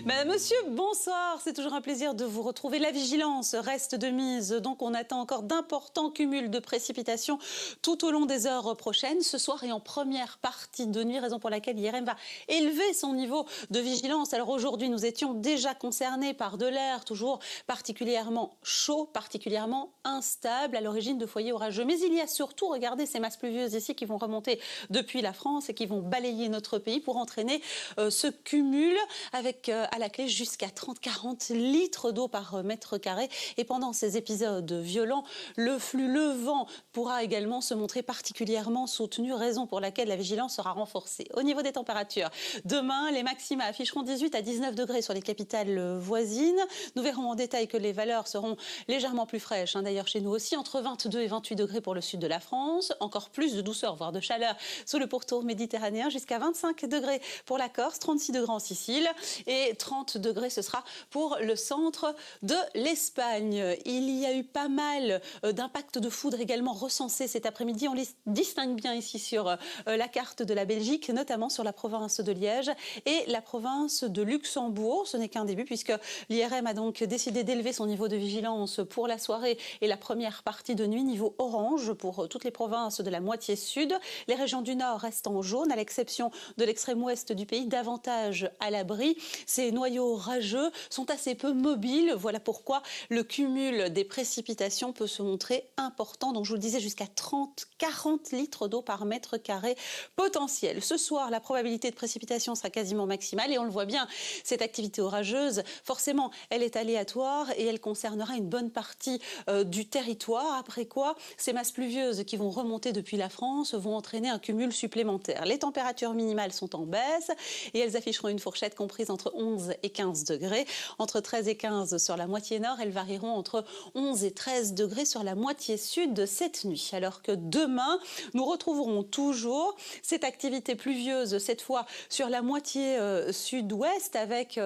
Madame, monsieur, bonsoir. C'est toujours un plaisir de vous retrouver. La vigilance reste de mise. Donc, on attend encore d'importants cumuls de précipitations tout au long des heures prochaines. Ce soir et en première partie de nuit, raison pour laquelle l'IRM va élever son niveau de vigilance. Alors, aujourd'hui, nous étions déjà concernés par de l'air toujours particulièrement chaud, particulièrement instable à l'origine de foyers orageux. Mais il y a surtout, regardez ces masses pluvieuses ici qui vont remonter depuis la France et qui vont balayer notre pays pour entraîner ce cumul avec à la clé jusqu'à 30-40 litres d'eau par mètre carré. Et pendant ces épisodes violents, le flux, le vent pourra également se montrer particulièrement soutenu, raison pour laquelle la vigilance sera renforcée. Au niveau des températures, demain, les maxima afficheront 18 à 19 degrés sur les capitales voisines. Nous verrons en détail que les valeurs seront légèrement plus fraîches, d'ailleurs chez nous aussi, entre 22 et 28 degrés pour le sud de la France. Encore plus de douceur, voire de chaleur sous le pourtour méditerranéen, jusqu'à 25 degrés pour la Corse, 36 degrés en Sicile et 30 degrés ce sera pour le centre de l'Espagne. Il y a eu pas mal d'impacts de foudre également recensés cet après-midi. On les distingue bien ici sur la carte de la Belgique, notamment sur la province de Liège et la province de Luxembourg. Ce n'est qu'un début puisque l'IRM a donc décidé d'élever son niveau de vigilance pour la soirée et la première partie de nuit, niveau orange pour toutes les provinces de la moitié sud. Les régions du nord restent en jaune, à l'exception de l'extrême ouest du pays, davantage à l'abri. Ces noyaux orageux sont assez peu mobiles. Voilà pourquoi le cumul des précipitations peut se montrer important. Donc je vous le disais, jusqu'à 30-40 litres d'eau par mètre carré potentiel. Ce soir, la probabilité de précipitation sera quasiment maximale et on le voit bien, cette activité orageuse, forcément, elle est aléatoire et elle concernera une bonne partie du territoire. Après quoi, ces masses pluvieuses qui vont remonter depuis la France vont entraîner un cumul supplémentaire. Les températures minimales sont en baisse et elles afficheront une fourchette comprise entre 11 et 15 degrés. Entre 13 et 15 sur la moitié nord, elles varieront entre 11 et 13 degrés sur la moitié sud de cette nuit. Alors que demain, nous retrouverons toujours cette activité pluvieuse, cette fois sur la moitié sud-ouest, avec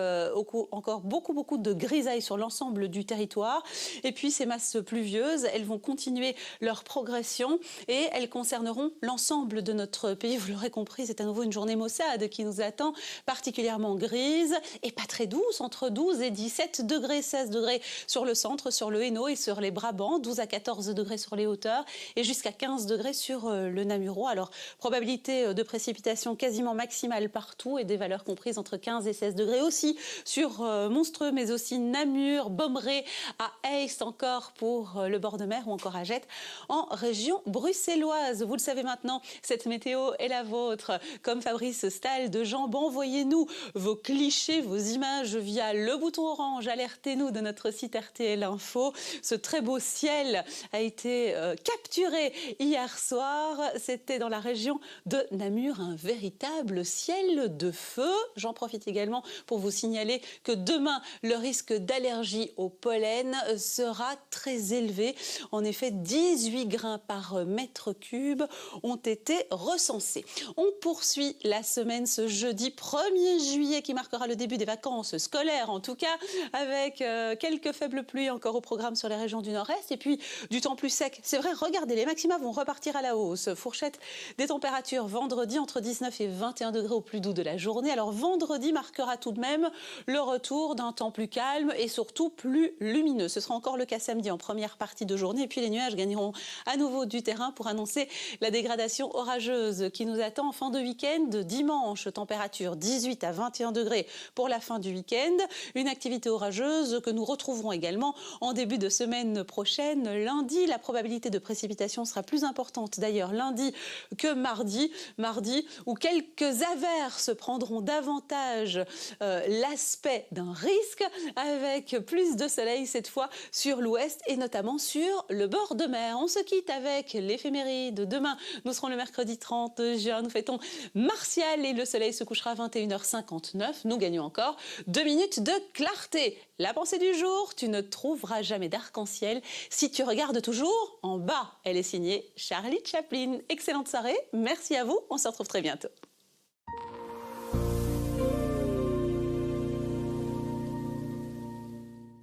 encore beaucoup de grisailles sur l'ensemble du territoire. Et puis ces masses pluvieuses, elles vont continuer leur progression et elles concerneront l'ensemble de notre pays. Vous l'aurez compris, c'est à nouveau une journée maussade qui nous attend, particulièrement grise et pas très douce, entre 12 et 17 degrés, 16 degrés sur le centre, sur le Hainaut et sur les Brabants, 12 à 14 degrés sur les hauteurs et jusqu'à 15 degrés sur le Namuro. Alors, probabilité de précipitation quasiment maximale partout et des valeurs comprises entre 15 et 16 degrés aussi sur Monstreux, mais aussi Namur, Bommeré, à Aix encore pour le bord de mer ou encore à Gette en région bruxelloise. Vous le savez maintenant, cette météo est la vôtre. Comme Fabrice Stahl de Jambon, envoyez-nous vos clichés, vos images via le bouton orange. Alertez-nous de notre site RTL Info. Ce très beau ciel a été capturé hier soir. C'était dans la région de Namur, un véritable ciel de feu. J'en profite également pour vous signaler que demain, le risque d'allergie au pollen sera très élevé. En effet, 18 grains par mètre cube ont été recensés. On poursuit la semaine ce jeudi 1er juillet qui marquera le début des vacances scolaires, en tout cas, avec quelques faibles pluies encore au programme sur les régions du nord-est et puis du temps plus sec. C'est vrai, regardez, les maxima vont repartir à la hausse. Fourchette des températures vendredi entre 19 et 21 degrés au plus doux de la journée. Alors vendredi marquera tout de même le retour d'un temps plus calme et surtout plus lumineux. Ce sera encore le cas samedi en première partie de journée et puis les nuages gagneront à nouveau du terrain pour annoncer la dégradation orageuse qui nous attend en fin de week-end. Dimanche, température 18 à 21 degrés pour la fin du week-end. Une activité orageuse que nous retrouverons également en début de semaine prochaine. Lundi, la probabilité de précipitation sera plus importante d'ailleurs lundi que mardi. Mardi où quelques averses prendront davantage l'aspect d'un risque avec plus de soleil cette fois sur l'ouest et notamment sur le bord de mer. On se quitte avec l'éphéméride. Demain, nous serons le mercredi 30 juin. Nous fêtons Martial et le soleil se couchera à 21h59. Nous gagnons encore 2 minutes de clarté. La pensée du jour, tu ne trouveras jamais d'arc-en-ciel si tu regardes toujours en bas. Elle est signée Charlie Chaplin. Excellente soirée. Merci à vous. On se retrouve très bientôt.